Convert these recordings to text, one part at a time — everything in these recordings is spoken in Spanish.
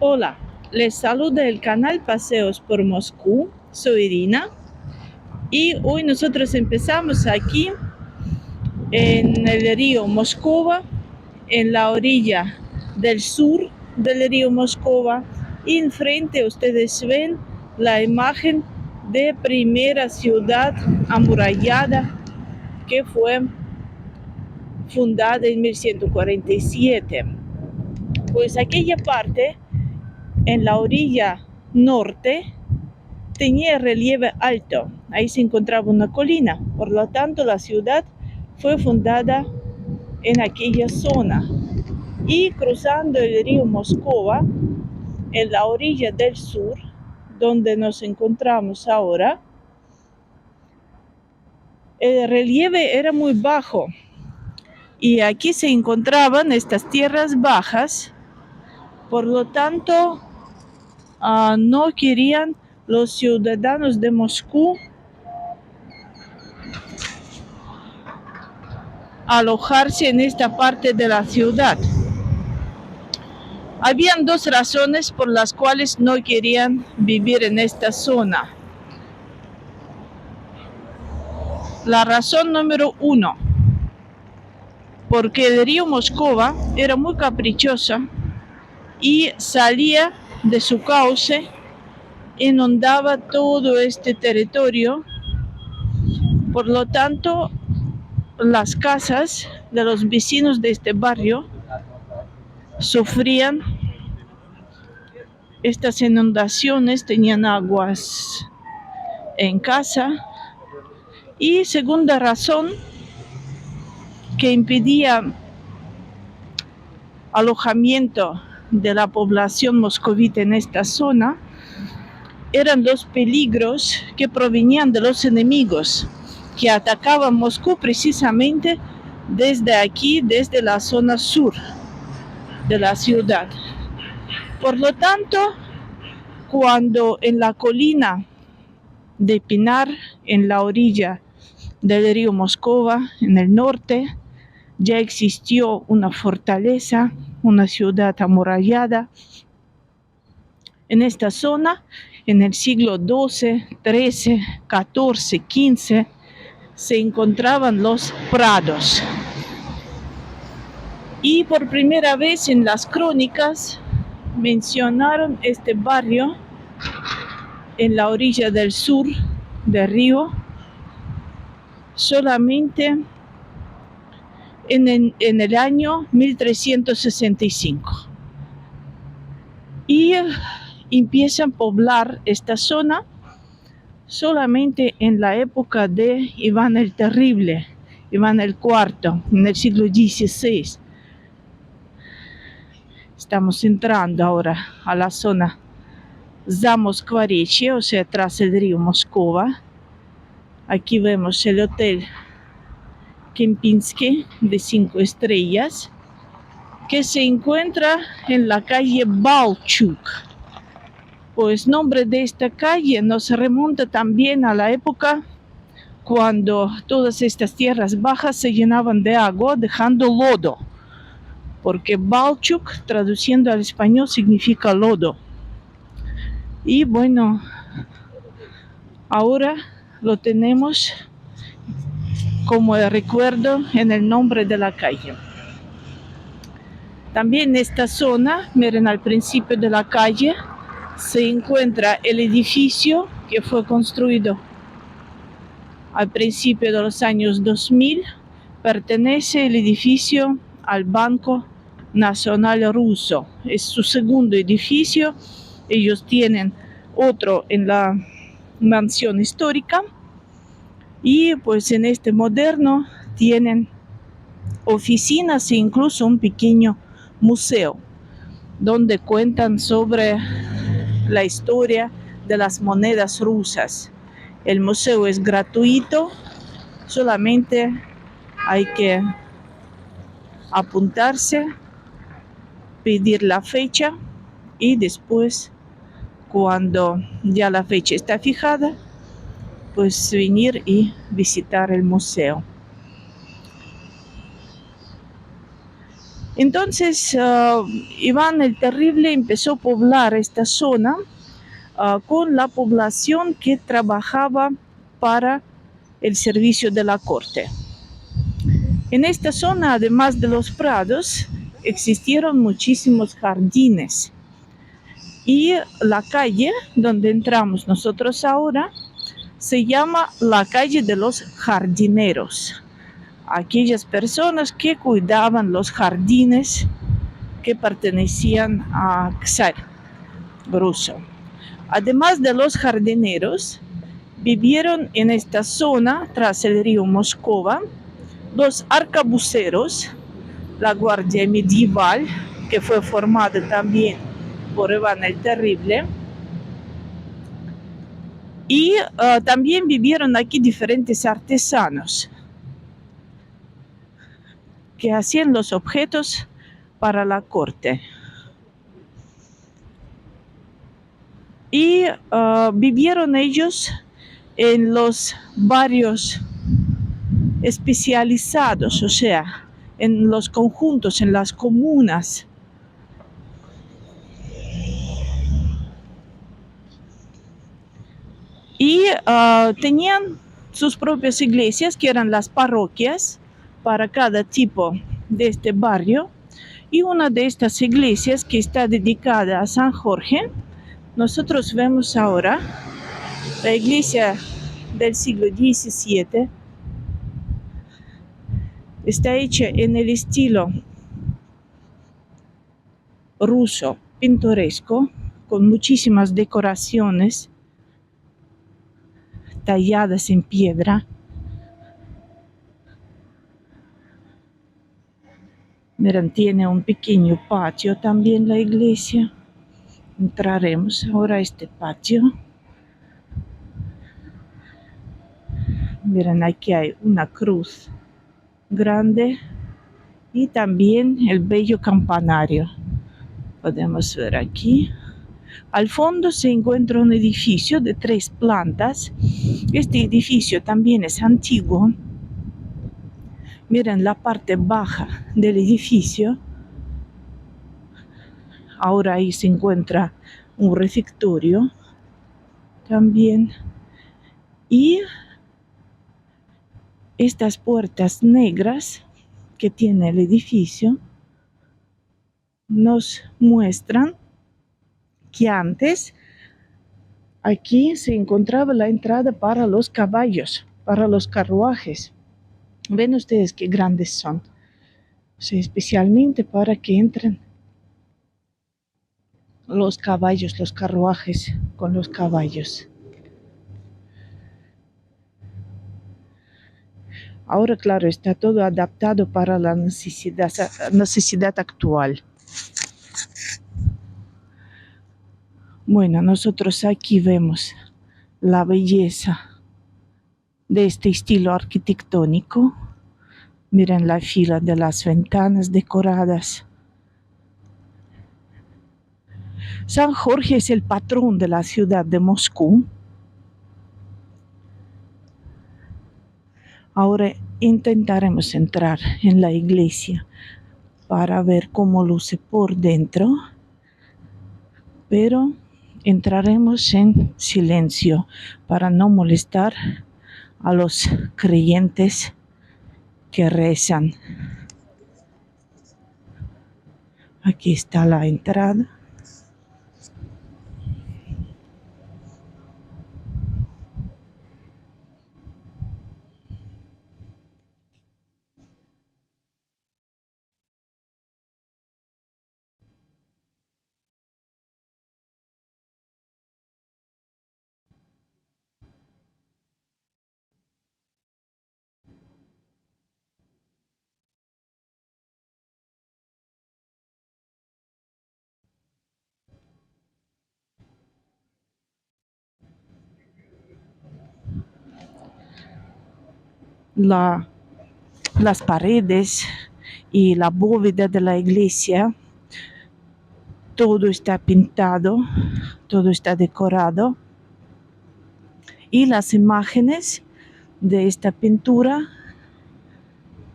Hola, les saluda el canal Paseos por Moscú, soy Irina y hoy nosotros empezamos aquí en el río Moscova, en la orilla del sur del río Moscova y enfrente ustedes ven la imagen de primera ciudad amurallada que fue fundada en 1147. Pues aquella parte en la orilla norte tenía relieve alto, ahí se encontraba una colina, por lo tanto la ciudad fue fundada en aquella zona. Y cruzando el río Moscova, en la orilla del sur, donde nos encontramos ahora, el relieve era muy bajo y aquí se encontraban estas tierras bajas, por lo tanto no querían los ciudadanos de Moscú alojarse en esta parte de la ciudad. Habían dos razones por las cuales no querían vivir en esta zona. La razón número uno, porque el río Moscova era muy caprichosa y salía de su cauce, inundaba todo este territorio, por lo tanto las casas de los vecinos de este barrio sufrían estas inundaciones, tenían aguas en casa. Y segunda razón que impedía alojamiento de la población moscovita en esta zona eran los peligros que provenían de los enemigos que atacaban Moscú precisamente desde aquí, desde la zona sur de la ciudad. Por lo tanto, cuando en la colina de Pinar, en la orilla del río Moscova, en el norte, ya existió una fortaleza, una ciudad amurallada. En esta zona, en el siglo XII, XIII, XIV, XV, se encontraban los prados. Y por primera vez en las crónicas mencionaron este barrio en la orilla del sur del río solamente en el año 1365. Y empiezan a poblar esta zona solamente en la época de Iván el Terrible, Iván el IV, en el siglo XVI. Estamos entrando ahora a la zona Zamoskvorechye, o sea, tras el río Moscova. Aquí vemos el hotel Kempinski de 5 estrellas, que se encuentra en la calle Balchuk. Pues nombre de esta calle nos remonta también a la época cuando todas estas tierras bajas se llenaban de agua dejando lodo, porque Balchuk traduciendo al español significa lodo. Y bueno, ahora lo tenemos como el recuerdo en el nombre de la calle. También en esta zona, miren, al principio de la calle se encuentra el edificio que fue construido al principio de los años 2000. Pertenece el edificio al Banco Nacional Ruso. Es su segundo edificio. Ellos tienen otro en la mansión histórica y pues en este moderno tienen oficinas e incluso un pequeño museo donde cuentan sobre la historia de las monedas rusas. El museo es gratuito, solamente hay que apuntarse, pedir la fecha y después, cuando ya la fecha está fijada, pues venir y visitar el museo. Entonces, Iván el Terrible empezó a poblar esta zona con la población que trabajaba para el servicio de la corte. En esta zona, además de los prados, existieron muchísimos jardines. Y la calle donde entramos nosotros ahora se llama la calle de los jardineros. Aquellas personas que cuidaban los jardines que pertenecían a Czar ruso. Además de los jardineros, vivieron en esta zona, tras el río Moscova, los arcabuceros, la guardia medieval, que fue formada también por Iván el Terrible, y también vivieron aquí diferentes artesanos que hacían los objetos para la corte. Y vivieron ellos en los barrios especializados, o sea, en los conjuntos, en las comunas. Y tenían sus propias iglesias, que eran las parroquias, para cada tipo de este barrio. Y una de estas iglesias, que está dedicada a San Jorge, nosotros vemos ahora la iglesia del siglo XVII. Está hecha en el estilo ruso pintoresco, con muchísimas decoraciones talladas en piedra. Miren, tiene un pequeño patio también la iglesia. Entraremos ahora a este patio. Miren, aquí hay una cruz grande y también el bello campanario. Podemos ver aquí. Al fondo se encuentra un edificio de 3 plantas. Este edificio también es antiguo. Miren la parte baja del edificio. Ahora ahí se encuentra un refectorio también. Y estas puertas negras que tiene el edificio nos muestran que antes aquí se encontraba la entrada para los caballos, para los carruajes. Ven ustedes qué grandes son. O sea, especialmente para que entren los caballos, los carruajes con los caballos. Ahora, claro, está todo adaptado para la necesidad actual. Bueno, nosotros aquí vemos la belleza de este estilo arquitectónico. Miren la fila de las ventanas decoradas. San Jorge es el patrón de la ciudad de Moscú. Ahora intentaremos entrar en la iglesia para ver cómo luce por dentro, pero entraremos en silencio para no molestar a los creyentes que rezan. Aquí está la entrada. Las paredes y la bóveda de la iglesia, todo está pintado, todo está decorado, y las imágenes de esta pintura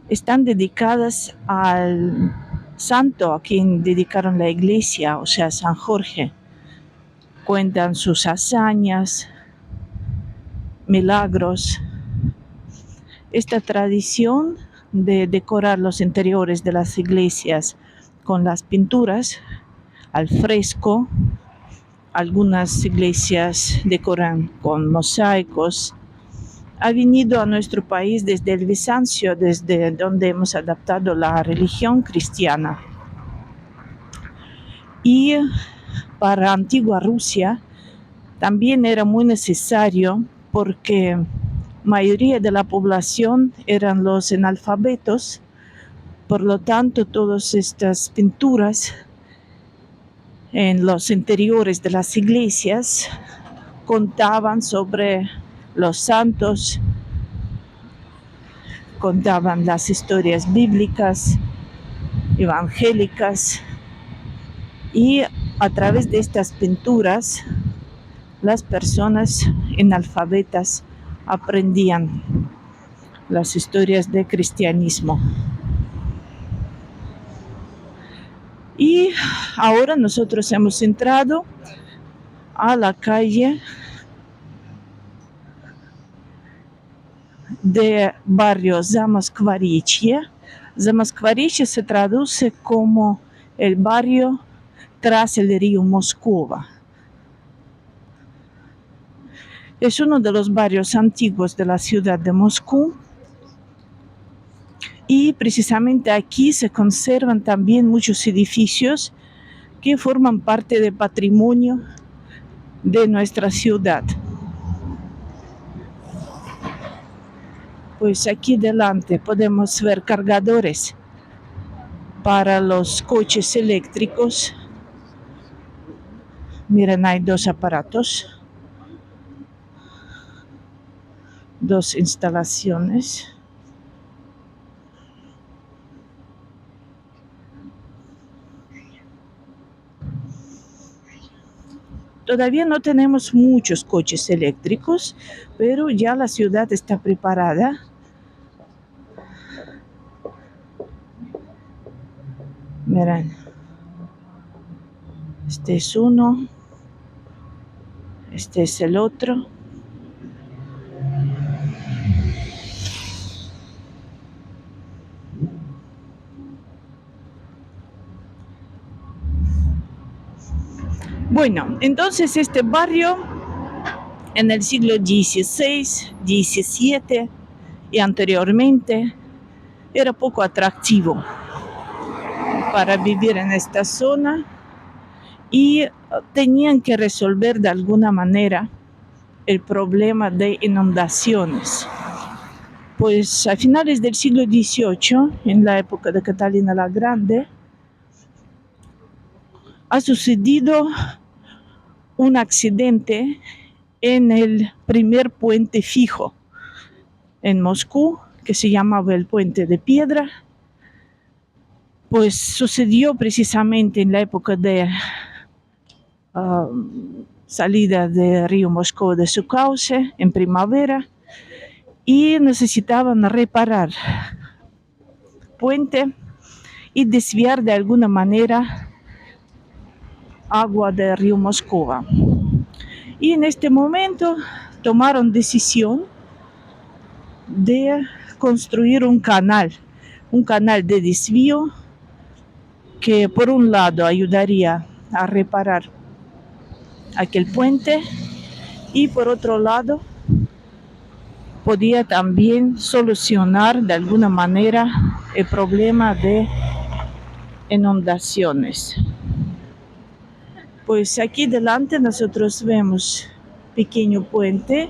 están dedicadas al santo a quien dedicaron la iglesia, o sea, San Jorge. Cuentan sus hazañas, milagros. Esta tradición de decorar los interiores de las iglesias con las pinturas al fresco, algunas iglesias decoran con mosaicos, ha venido a nuestro país desde el Bizancio, desde donde hemos adaptado la religión cristiana. Y para antigua Rusia también era muy necesario porque la mayoría de la población eran los analfabetos, por lo tanto todas estas pinturas en los interiores de las iglesias contaban sobre los santos, contaban las historias bíblicas, evangélicas, y a través de estas pinturas las personas analfabetas aprendían las historias del cristianismo. Y ahora nosotros hemos entrado a la calle de barrio Zamoskvarichye. Zamoskvarichye se traduce como el barrio tras el río Moscova. Es uno de los barrios antiguos de la ciudad de Moscú y precisamente aquí se conservan también muchos edificios que forman parte del patrimonio de nuestra ciudad. Pues aquí delante podemos ver cargadores para los coches eléctricos. Miren, hay dos aparatos, dos instalaciones. Todavía no tenemos muchos coches eléctricos, pero ya la ciudad está preparada. Miren, este es uno, este es el otro. Bueno, entonces este barrio en el siglo XVI, XVII y anteriormente era poco atractivo para vivir en esta zona y tenían que resolver de alguna manera el problema de inundaciones. Pues a finales del siglo XVIII, en la época de Catalina la Grande, ha sucedido un accidente en el primer puente fijo en Moscú, que se llamaba el Puente de Piedra. Pues sucedió precisamente en la época de salida del río Moscova de su cauce, en primavera, y necesitaban reparar el puente y desviar de alguna manera agua del río Moscova. Y en este momento tomaron decisión de construir un canal de desvío que por un lado ayudaría a reparar aquel puente y por otro lado podía también solucionar de alguna manera el problema de inundaciones. Pues aquí delante nosotros vemos un pequeño puente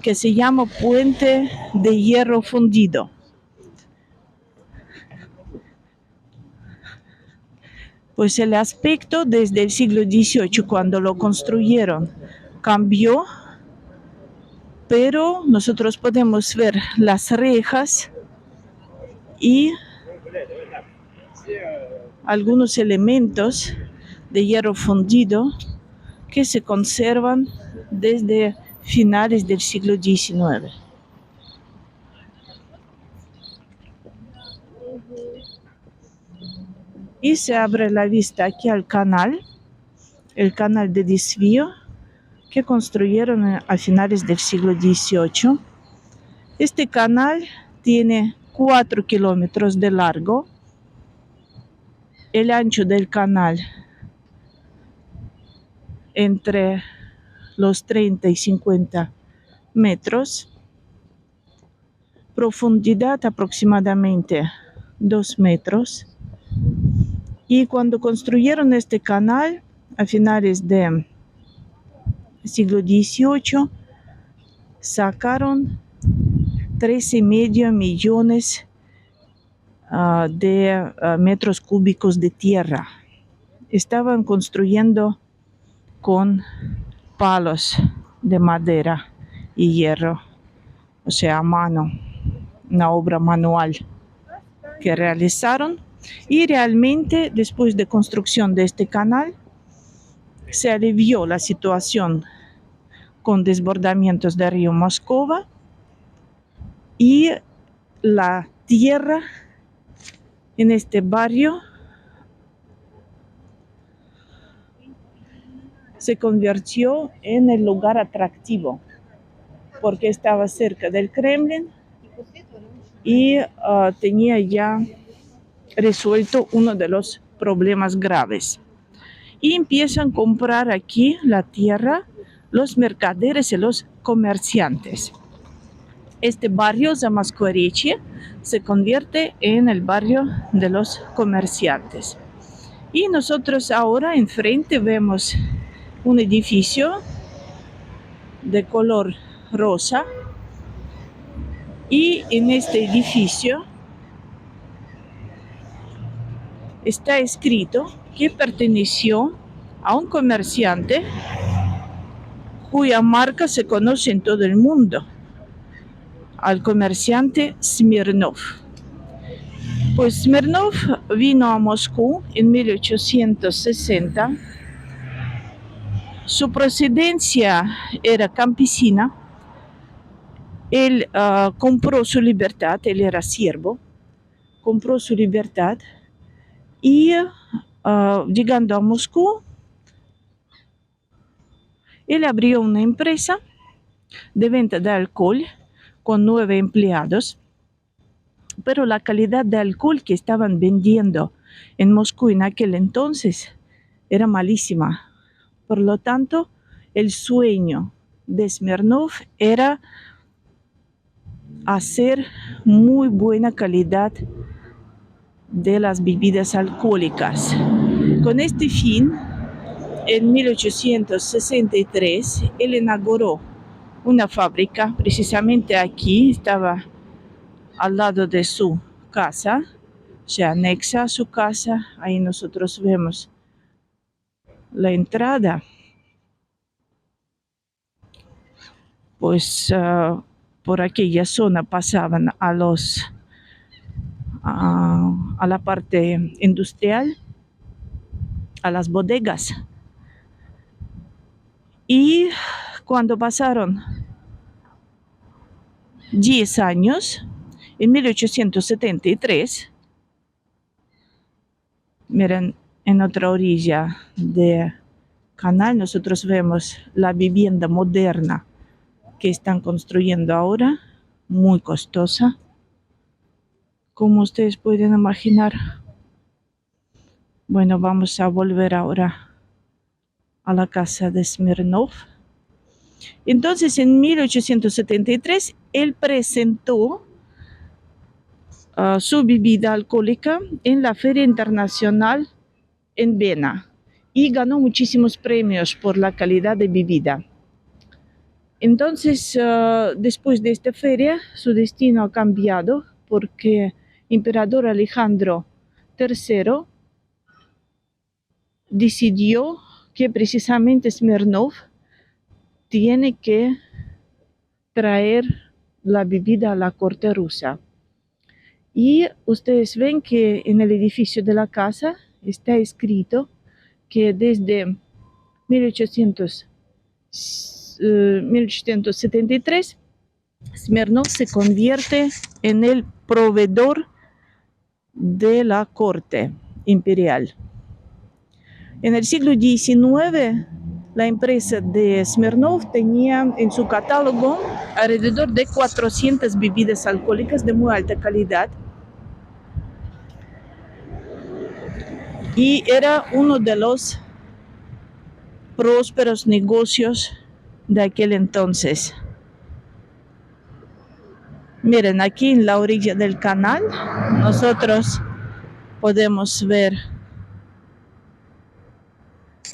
que se llama Puente de Hierro Fundido. Pues el aspecto desde el siglo XVIII, cuando lo construyeron, cambió, pero nosotros podemos ver las rejas y algunos elementos de hierro fundido que se conservan desde finales del siglo XIX. y se abre la vista aquí al canal, el canal de desvío que construyeron a finales del siglo XVIII. Este canal tiene 4 kilómetros de largo. El ancho del canal entre los 30 y 50 metros. Profundidad aproximadamente 2 metros. Y cuando construyeron este canal a finales del siglo XVIII, sacaron 13,5 millones de metros cúbicos de tierra. Estaban construyendo con palos de madera y hierro, o sea, a mano, una obra manual que realizaron. Y realmente, después de construcción de este canal, se alivió la situación con desbordamientos del río Moscova y la tierra en este barrio se convirtió en el lugar atractivo porque estaba cerca del Kremlin y tenía ya resuelto uno de los problemas graves. Y empiezan a comprar aquí la tierra los mercaderes y los comerciantes. Este barrio, Zamoskvorechiye, se convierte en el barrio de los comerciantes. Y nosotros ahora enfrente vemos un edificio de color rosa. Y en este edificio está escrito que perteneció a un comerciante cuya marca se conoce en todo el mundo, al comerciante Smirnov. Pues Smirnov vino a Moscú en 1860. Su procedencia era campesina. Él compró su libertad, él era siervo, compró su libertad y llegando a Moscú, él abrió una empresa de venta de alcohol con 9 empleados, pero la calidad de alcohol que estaban vendiendo en Moscú en aquel entonces era malísima. Por lo tanto, el sueño de Smirnov era hacer muy buena calidad de las bebidas alcohólicas. Con este fin, en 1863, él inauguró una fábrica, precisamente aquí, estaba al lado de su casa, se anexa a su casa. Ahí nosotros vemos la entrada. Pues por aquella zona pasaban a la parte industrial, a las bodegas. Y cuando pasaron 10 años, en 1873, miren, en otra orilla del canal nosotros vemos la vivienda moderna que están construyendo ahora, muy costosa, como ustedes pueden imaginar. Bueno, vamos a volver ahora a la casa de Smirnov. Entonces, en 1873, él presentó su bebida alcohólica en la Feria Internacional en Viena y ganó muchísimos premios por la calidad de bebida. Entonces, después de esta feria, su destino ha cambiado porque emperador Alejandro III decidió que precisamente Smirnov tiene que traer la bebida a la corte rusa. Y ustedes ven que en el edificio de la casa está escrito que desde 1873 Smirnov se convierte en el proveedor de la corte. imperial. En el siglo XIX, la empresa de Smirnoff tenía en su catálogo alrededor de 400 bebidas alcohólicas de muy alta calidad y era uno de los prósperos negocios de aquel entonces. Miren, aquí en la orilla del canal nosotros podemos ver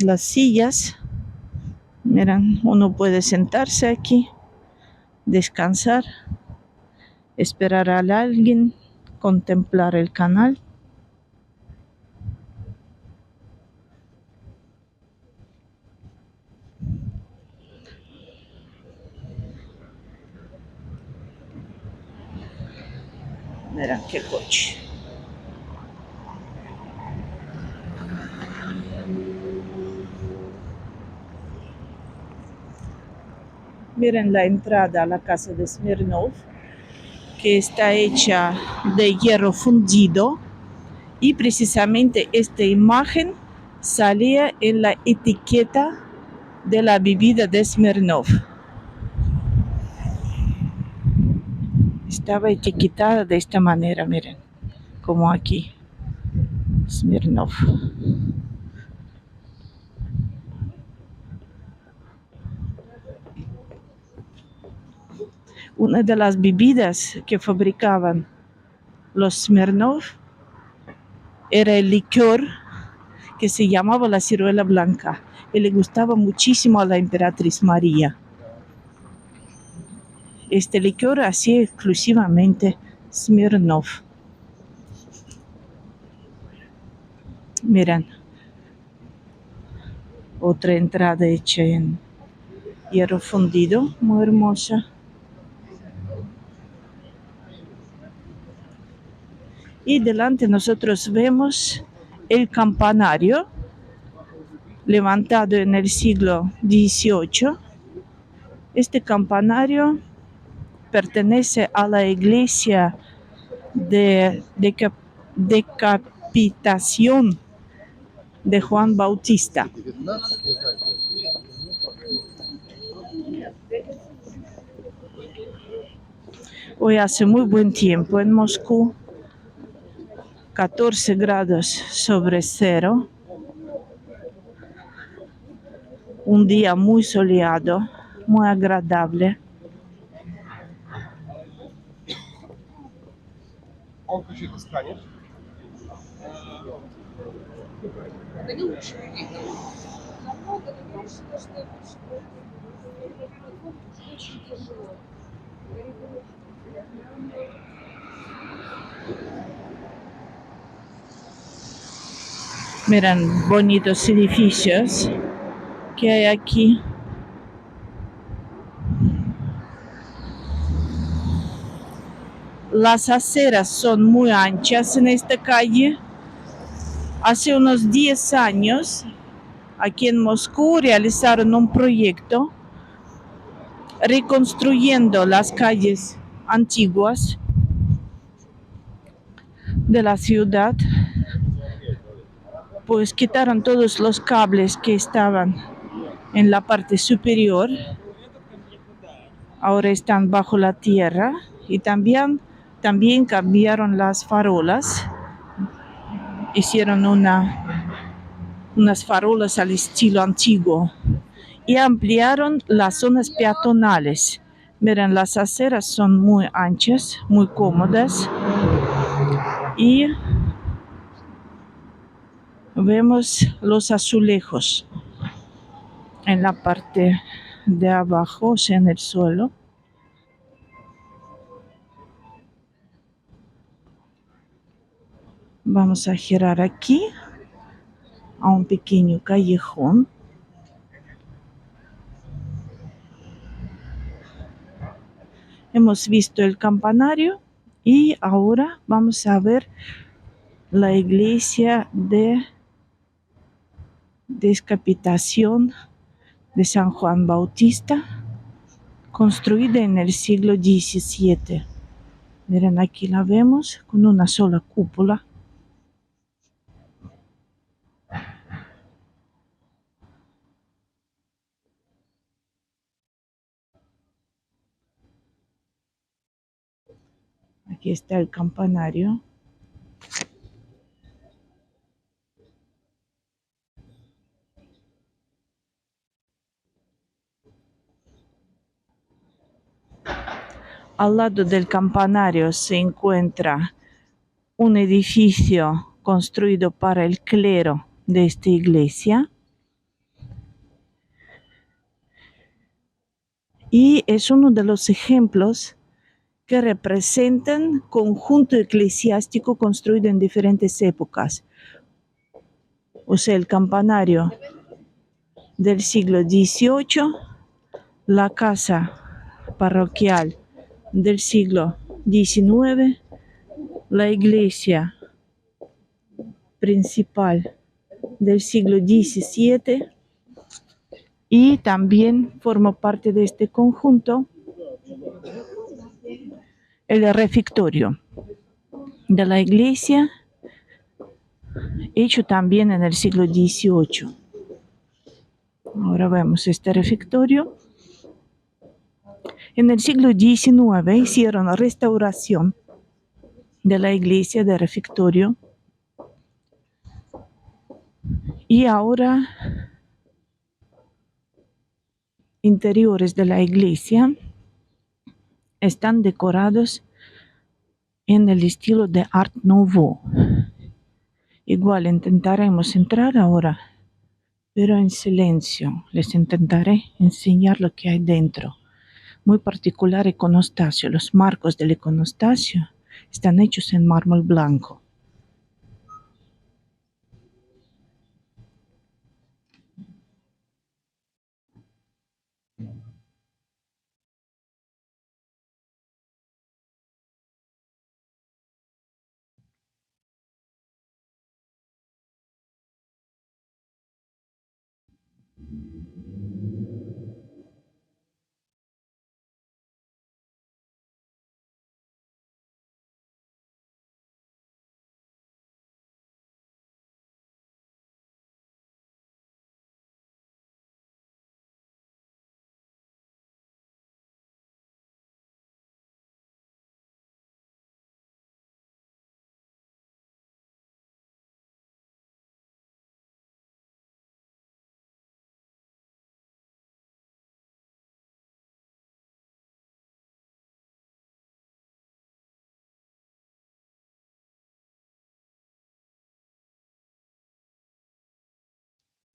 las sillas. Miren, uno puede sentarse aquí, descansar, esperar a alguien, contemplar el canal. Miren qué coche. Miren la entrada a la casa de Smirnoff, que está hecha de hierro fundido, y precisamente esta imagen salía en la etiqueta de la bebida de Smirnoff. Estaba etiquetada de esta manera, miren, como aquí, Smirnoff. Una de las bebidas que fabricaban los Smirnoff era el licor que se llamaba la ciruela blanca y le gustaba muchísimo a la emperatriz María. Este licor hacía exclusivamente Smirnoff. Miren, otra entrada hecha en hierro fundido, muy hermosa. Y delante nosotros vemos el campanario levantado en el siglo XVIII. Este campanario pertenece a la iglesia de decapitación de Juan Bautista. Hoy hace muy buen tiempo en Moscú, 14 grados sobre cero, un día muy soleado, muy agradable. Miren, bonitos edificios que hay aquí. Las aceras son muy anchas en esta calle. Hace unos 10 años, aquí en Moscú, realizaron un proyecto reconstruyendo las calles antiguas de la ciudad. Pues quitaron todos los cables que estaban en la parte superior. Ahora están bajo la tierra y también cambiaron las farolas. Hicieron unas farolas al estilo antiguo y ampliaron las zonas peatonales. Miren, las aceras son muy anchas, muy cómodas y vemos los azulejos en la parte de abajo, o sea, en el suelo. Vamos a girar aquí a un pequeño callejón. Hemos visto el campanario y ahora vamos a ver la iglesia de decapitación de San Juan Bautista, construida en el siglo XVII. Miren, aquí la vemos con una sola cúpula. Aquí está el campanario. Al lado del campanario se encuentra un edificio construido para el clero de esta iglesia. Y es uno de los ejemplos que representan conjunto eclesiástico construido en diferentes épocas. O sea, el campanario del siglo XVIII, la casa parroquial del siglo XIX, la iglesia principal del siglo XVII, y también formó parte de este conjunto el refectorio de la iglesia, hecho también en el siglo XVIII. Ahora vemos este refectorio. En el siglo XIX hicieron la restauración de la iglesia de refectorio y ahora interiores de la iglesia están decorados en el estilo de Art Nouveau. Igual intentaremos entrar ahora, pero en silencio. Les intentaré enseñar lo que hay dentro. Muy particular iconostasio. Los marcos del iconostasio están hechos en mármol blanco.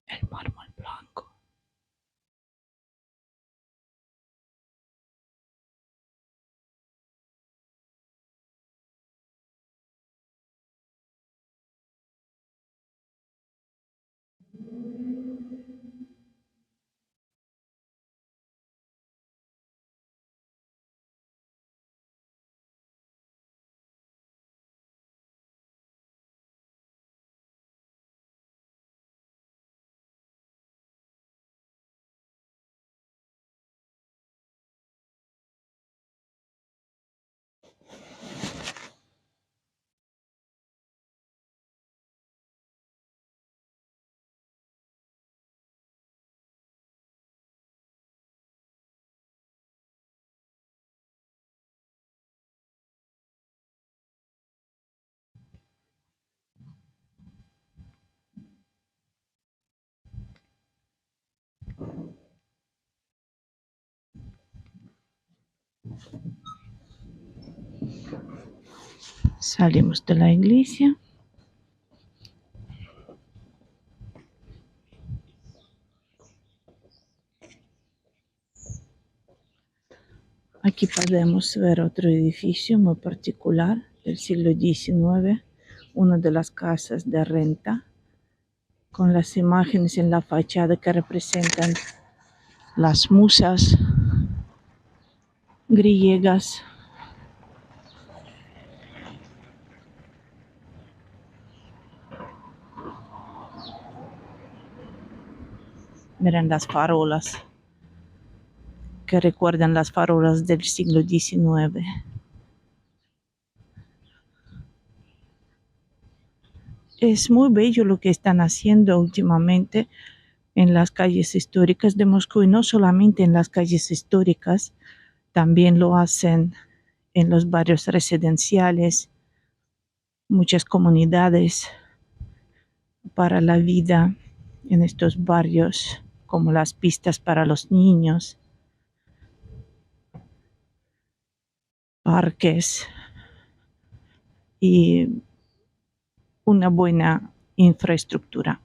El mármol blanco. Salimos de la iglesia. Aquí podemos ver otro edificio muy particular del siglo XIX, una de las casas de renta, con las imágenes en la fachada que representan las musas griegas. Miren las farolas que recuerdan las farolas del siglo XIX. Es muy bello lo que están haciendo últimamente en las calles históricas de Moscú, y no solamente en las calles históricas, también lo hacen en los barrios residenciales, muchas comunidades para la vida en estos barrios, como las pistas para los niños, parques y una buena infraestructura.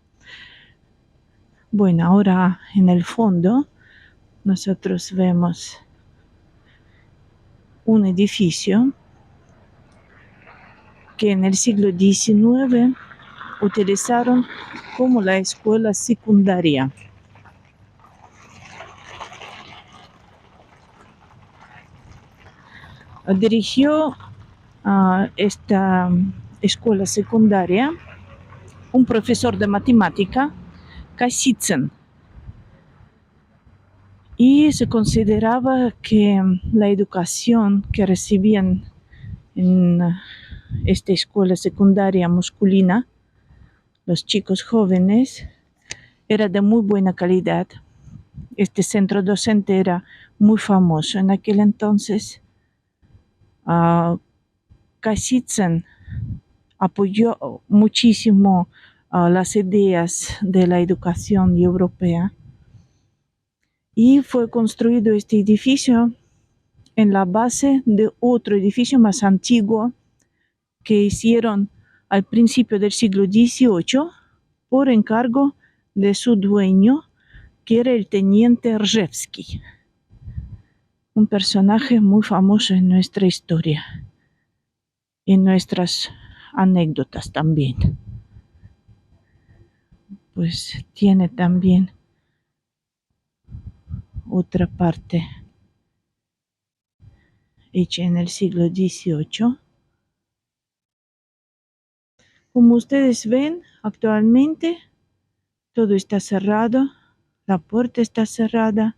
Bueno, ahora en el fondo nosotros vemos un edificio que en el siglo XIX utilizaron como la escuela secundaria. Dirigió a esta escuela secundaria un profesor de matemática, Kasitsyn, y se consideraba que la educación que recibían en esta escuela secundaria masculina, los chicos jóvenes, era de muy buena calidad. Este centro docente era muy famoso en aquel entonces. Kasitsyn apoyó muchísimo las ideas de la educación europea y fue construido este edificio en la base de otro edificio más antiguo que hicieron al principio del siglo XVIII por encargo de su dueño, que era el teniente Rжevский, un personaje muy famoso en nuestra historia, en nuestras anécdotas también. Pues tiene también otra parte hecha en el siglo XVIII. Como ustedes ven, actualmente todo está cerrado, la puerta está cerrada.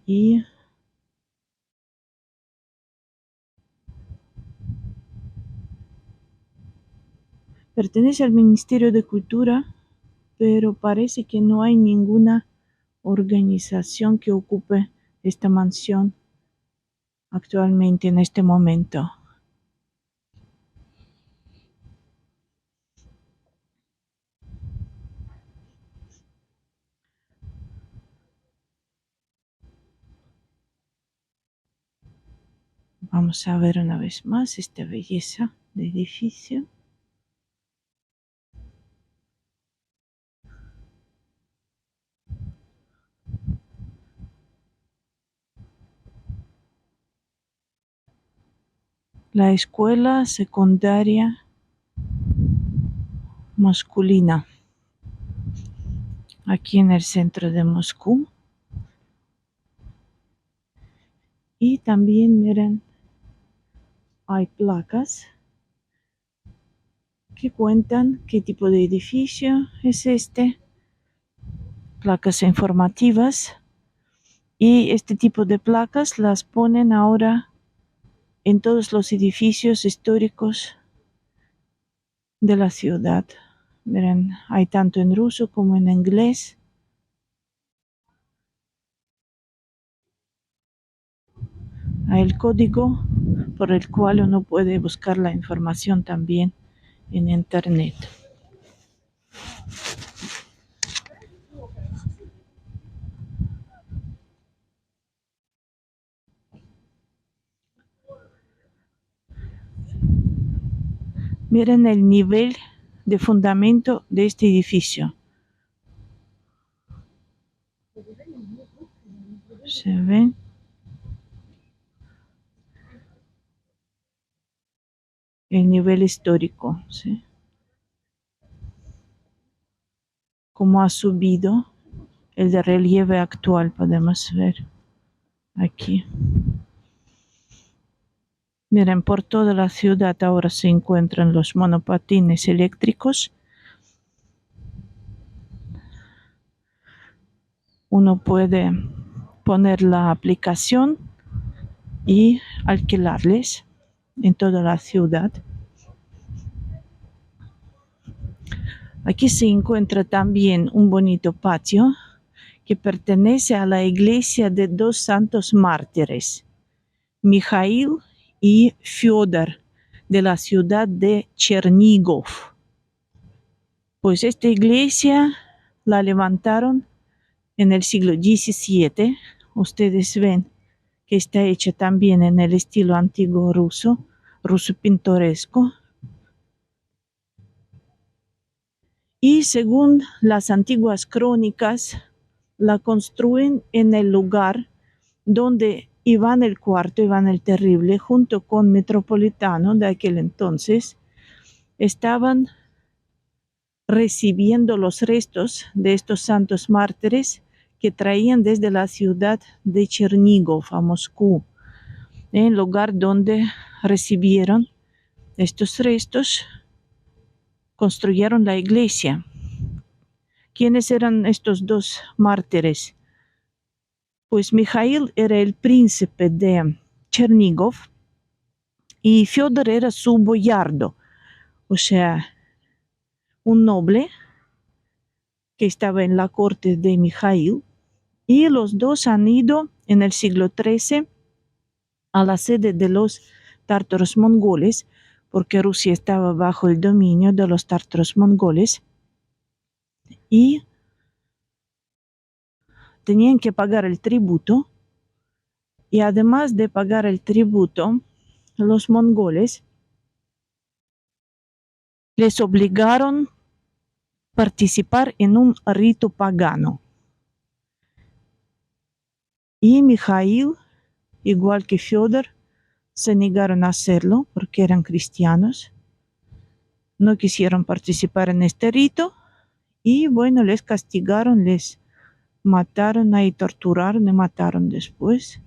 Y pertenece al Ministerio de Cultura, pero parece que no hay ninguna organización que ocupe esta mansión actualmente en este momento. Vamos a ver una vez más esta belleza de edificio. La escuela secundaria masculina, aquí en el centro de Moscú. Y también miren, hay placas que cuentan qué tipo de edificio es este, placas informativas, y este tipo de placas las ponen ahora en todos los edificios históricos de la ciudad. Miren, hay tanto en ruso como en inglés. Hay el código por el cual uno puede buscar la información también en internet. Miren el nivel de fundamento de este edificio. ¿Se ven? El nivel histórico, ¿sí? Cómo ha subido el de relieve actual, podemos ver aquí. Miren, por toda la ciudad ahora se encuentran los monopatines eléctricos. Uno puede poner la aplicación y alquilarles en toda la ciudad. Aquí se encuentra también un bonito patio que pertenece a la iglesia de dos santos mártires, Mijail y Fyodor, de la ciudad de Chernigov. Pues esta iglesia la levantaron en el siglo XVII. Ustedes ven que está hecha también en el estilo antiguo ruso pintoresco. Y según las antiguas crónicas, la construyen en el lugar donde Iván el IV, Iván el Terrible, junto con Metropolitano de aquel entonces, estaban recibiendo los restos de estos santos mártires que traían desde la ciudad de Chernigov a Moscú, en el lugar donde recibieron estos restos, construyeron la iglesia. ¿Quiénes eran estos dos mártires? Pues Mijail era el príncipe de Chernigov y Fyodor era su boyardo, o sea, un noble que estaba en la corte de Mijail, y los dos han ido en el siglo XIII a la sede de los tártaros mongoles, porque Rusia estaba bajo el dominio de los tártaros mongoles, y tenían que pagar el tributo, y además de pagar el tributo, los mongoles les obligaron a participar en un rito pagano. Y Mijail, igual que Fyodor, se negaron a hacerlo porque eran cristianos. No quisieron participar en este rito y bueno, les castigaron, les mataron y torturaron y mataron después.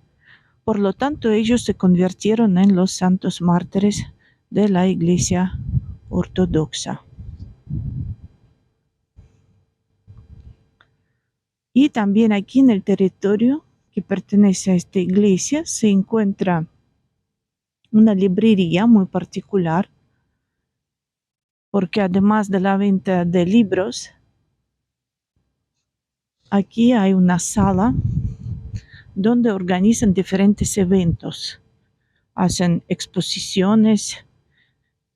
Por lo tanto, ellos se convirtieron en los santos mártires de la Iglesia Ortodoxa. Y también aquí en el territorio que pertenece a esta iglesia se encuentra una librería muy particular, porque además de la venta de libros, aquí hay una sala donde organizan diferentes eventos. Hacen exposiciones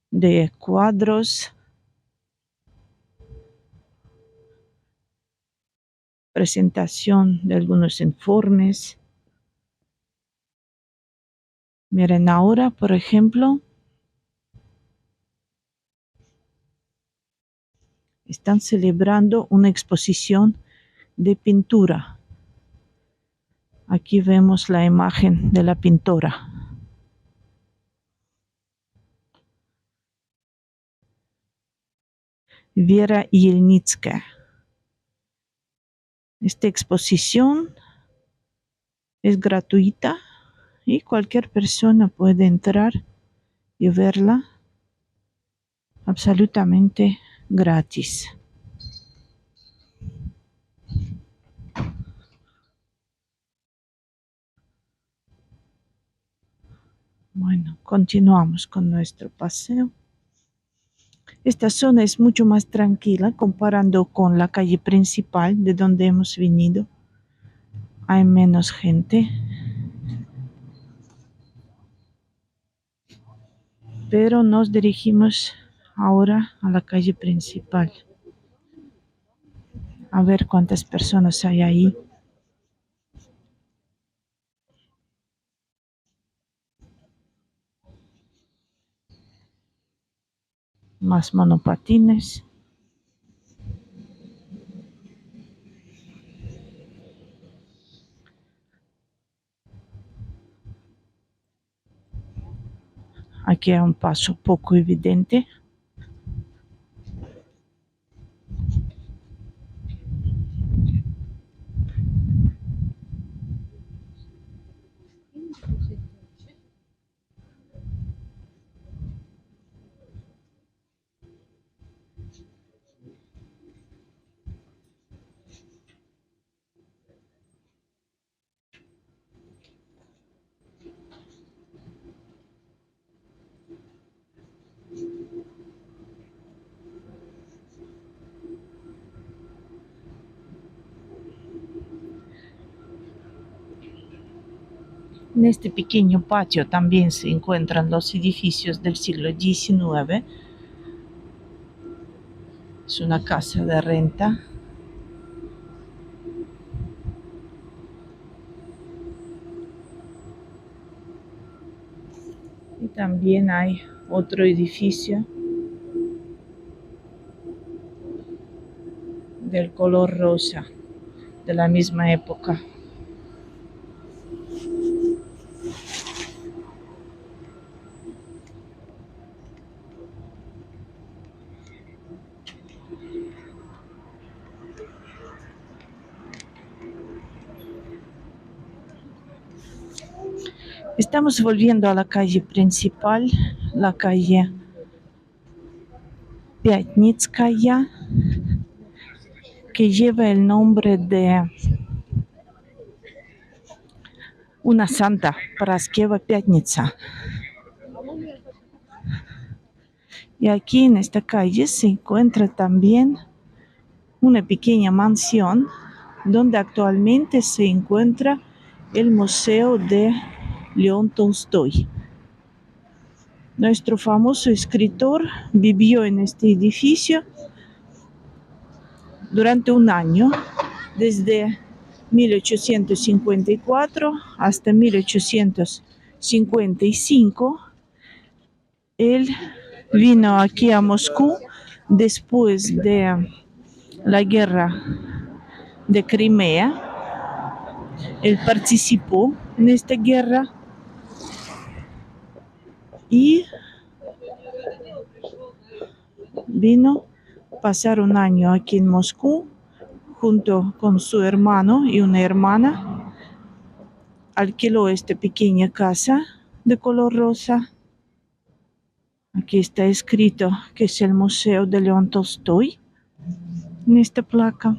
de cuadros, presentación de algunos informes. Miren, ahora, por ejemplo, están celebrando una exposición de pintura. Aquí vemos la imagen de la pintora. Vera Yelnitskaya. Esta exposición es gratuita y cualquier persona puede entrar y verla absolutamente gratis. Bueno, continuamos con nuestro paseo. Esta zona es mucho más tranquila comparando con la calle principal de donde hemos venido. Hay menos gente, pero nos dirigimos ahora a la calle principal. A ver cuántas personas hay ahí. Más monopatines. Aquí hay un paso poco evidente. En este pequeño patio también se encuentran los edificios del siglo XIX. Es una casa de renta. Y también hay otro edificio del color rosa, de la misma época. Estamos volviendo a la calle principal, la calle Pyatnitskaya, que lleva el nombre de una santa, Paraskeva Pyatnitsa. Y aquí en esta calle se encuentra también una pequeña mansión donde actualmente se encuentra el Museo de León Tolstoy. Nuestro famoso escritor vivió en este edificio durante un año, desde 1854 hasta 1855. Él vino aquí a Moscú después de la guerra de Crimea. Él participó en esta guerra y vino a pasar un año aquí en Moscú junto con su hermano y una hermana. Alquiló esta pequeña casa de color rosa. Aquí está escrito que es el Museo de León Tolstoy en esta placa.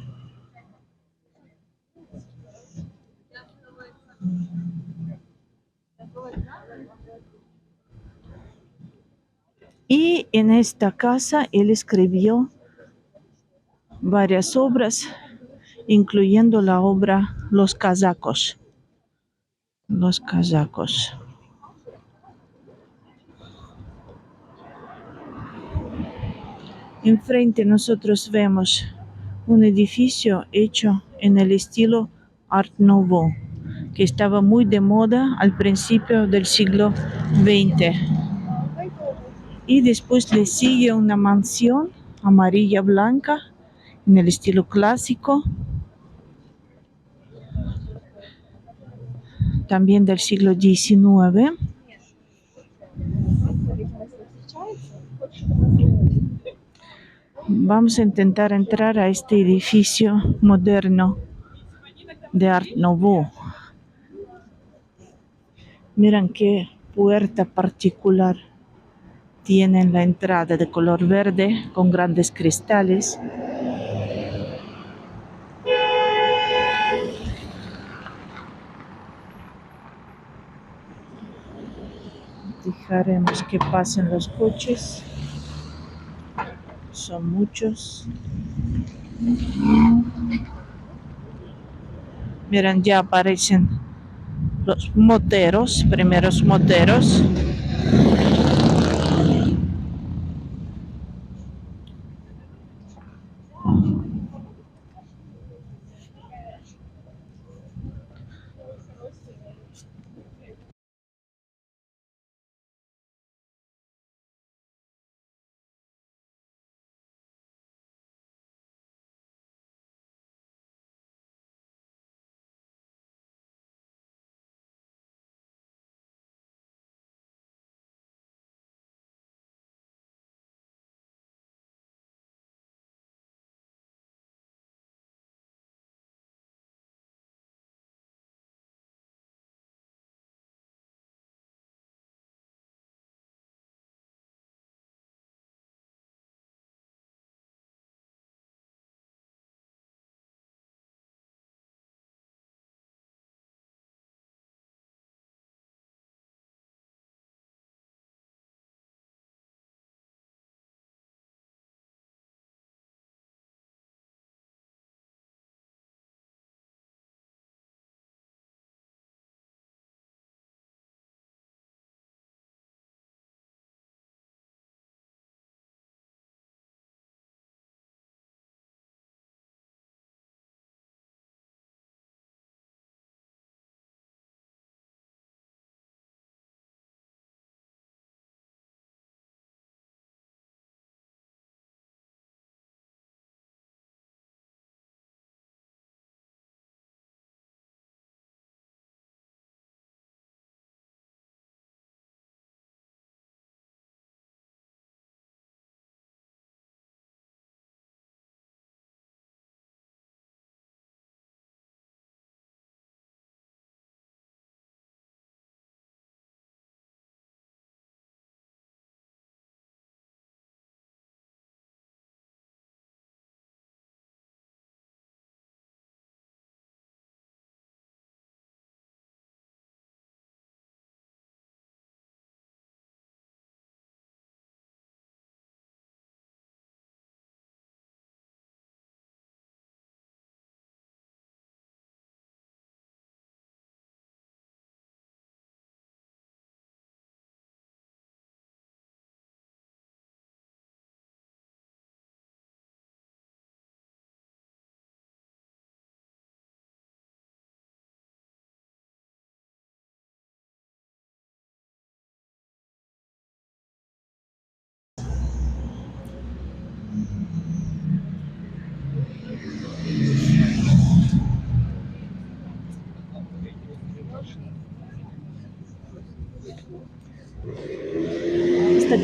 Y en esta casa él escribió varias obras, incluyendo la obra Los Casacos. Los Casacos. Enfrente nosotros vemos un edificio hecho en el estilo Art Nouveau, que estaba muy de moda al principio del siglo XX. Y después le sigue una mansión amarilla blanca en el estilo clásico, también del siglo XIX. Vamos a intentar entrar a este edificio moderno de Art Nouveau. Miren qué puerta particular tiene en la entrada, de color verde con grandes cristales. Dejaremos que pasen los coches. Son muchos. Miren, ya aparecen los moteros, primeros moteros.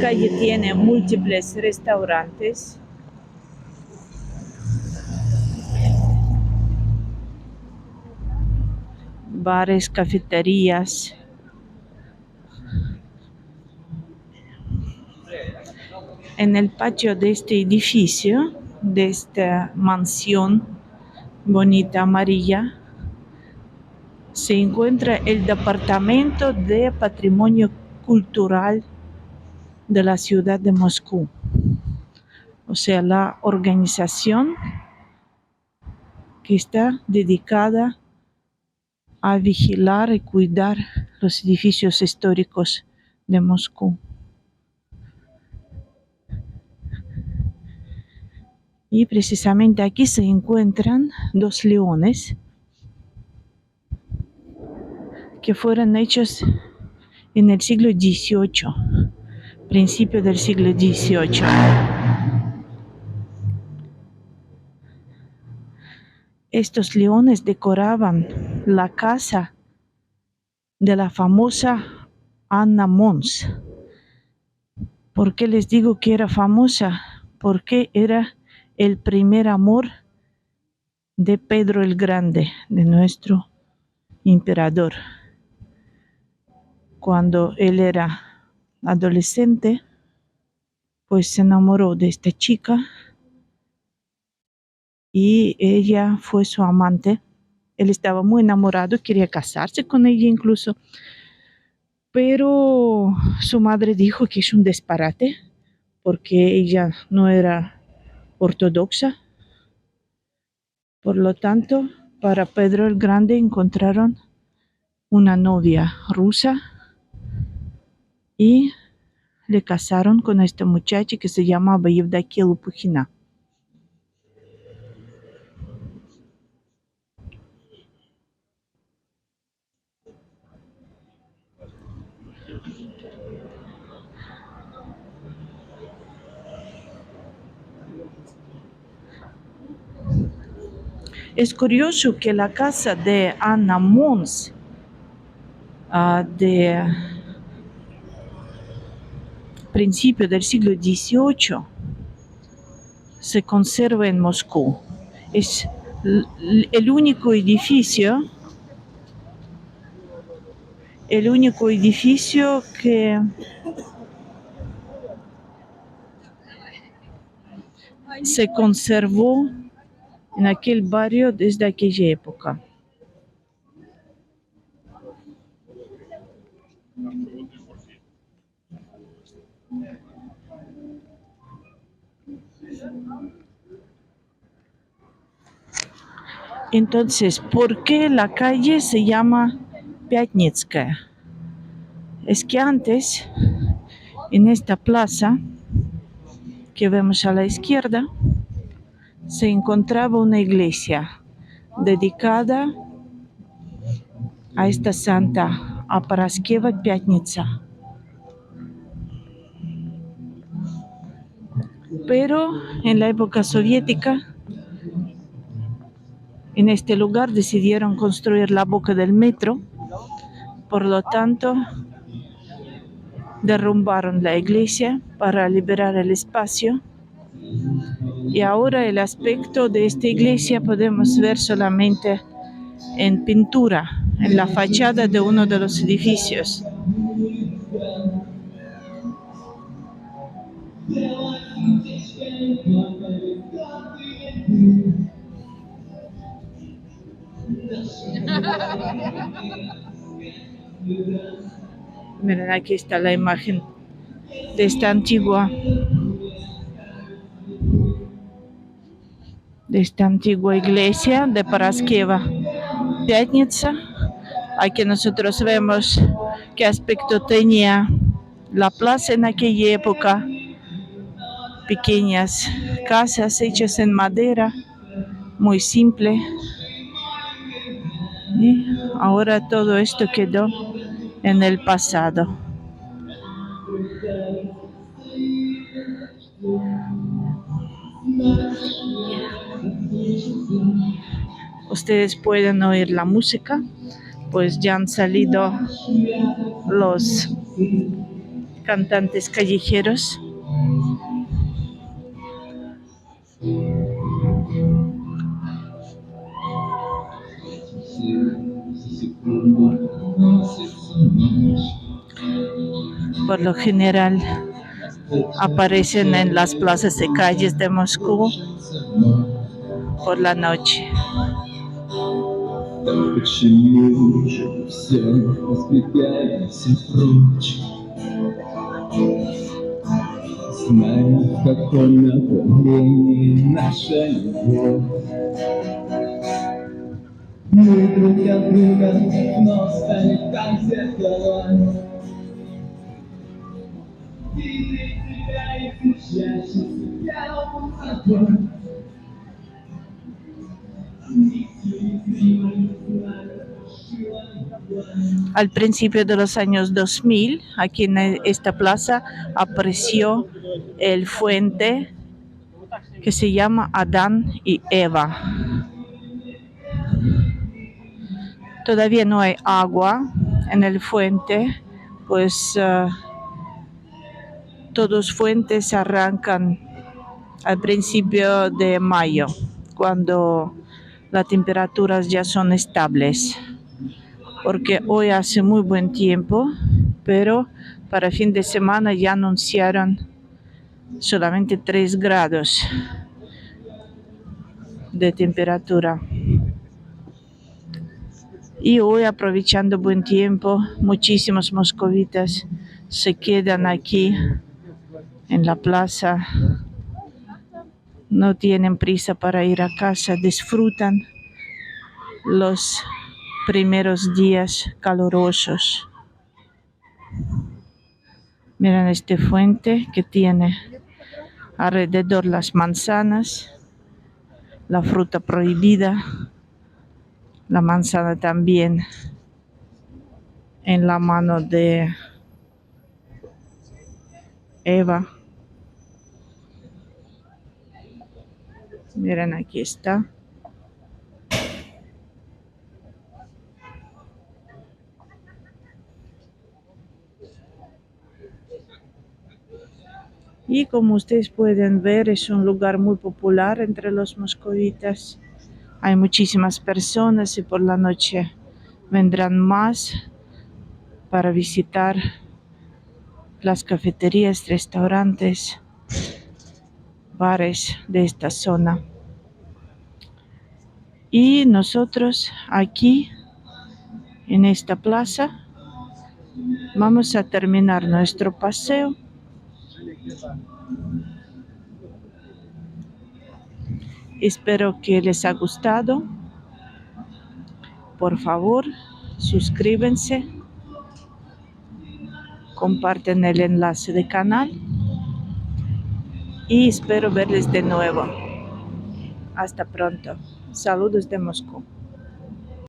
calle tiene múltiples restaurantes. Bares, cafeterías. En el patio de este edificio, de esta mansión bonita amarilla, se encuentra el Departamento de Patrimonio Cultural de la ciudad de Moscú. O sea, la organización que está dedicada a vigilar y cuidar los edificios históricos de Moscú. Y precisamente aquí se encuentran dos leones que fueron hechos en el siglo XVIII, principio del siglo XVIII. Estos leones decoraban la casa de la famosa Anna Mons. ¿Por qué les digo que era famosa? Porque era el primer amor de Pedro el Grande, de nuestro emperador. Cuando él era adolescente, pues se enamoró de esta chica y ella fue su amante. Él estaba muy enamorado, quería casarse con ella incluso, pero su madre dijo que es un disparate porque ella no era ortodoxa. Por lo tanto, para Pedro el Grande encontraron una novia rusa y le casaron con esta muchacha que se llamaba Yevdakia Lupukhina. Es curioso que la casa de Anna Mons de principio del siglo XVIII se conserva en Moscú. Es el único edificio que se conservó en aquel barrio desde aquella época. Entonces, ¿por qué la calle se llama Pyatnitskaya? Es que antes, en esta plaza que vemos a la izquierda, se encontraba una iglesia dedicada a esta santa, a Paraskeva Pyatnitsa. Pero en la época soviética, en este lugar decidieron construir la boca del metro, por lo tanto, derrumbaron la iglesia para liberar el espacio. Y ahora el aspecto de esta iglesia podemos ver solamente en pintura, en la fachada de uno de los edificios. Miren, aquí está la imagen de esta antigua iglesia de Paraskeva Pyatnitsa. Aquí nosotros vemos qué aspecto tenía la plaza en aquella época. Pequeñas casas hechas en madera, muy simple. Y ahora todo esto quedó en el pasado. Ustedes pueden oír la música, pues ya han salido los cantantes callejeros. Por lo general aparecen en las plazas de calles de Moscú por la noche. Почему же все разбегаемся прочь, зная, в каком направлении наша любовь? Мы друг от друга вновь стали как зеркала. Видеть тебя и сейчас себя собой. Al principio de los años 2000, aquí en esta plaza apareció el fuente que se llama Adán y Eva. Todavía no hay agua en el fuente, pues todos fuentes arrancan al principio de mayo, cuando las temperaturas ya son estables. Porque hoy hace muy buen tiempo, pero para fin de semana ya anunciaron solamente 3 grados de temperatura. Y hoy, aprovechando buen tiempo, muchísimos moscovitas se quedan aquí en la plaza. No tienen prisa para ir a casa, disfrutan los primeros días calurosos. Miren este fuente que tiene alrededor las manzanas, la fruta prohibida, la manzana también en la mano de Eva. Miren, aquí está. Y como ustedes pueden ver, es un lugar muy popular entre los moscovitas. Hay muchísimas personas y por la noche vendrán más para visitar las cafeterías, restaurantes, bares de esta zona. Y nosotros aquí en esta plaza vamos a terminar nuestro paseo. Espero que les haya gustado. Por favor, suscríbanse, comparten el enlace del canal y espero verles de nuevo. Hasta pronto. Saludos de Moscú.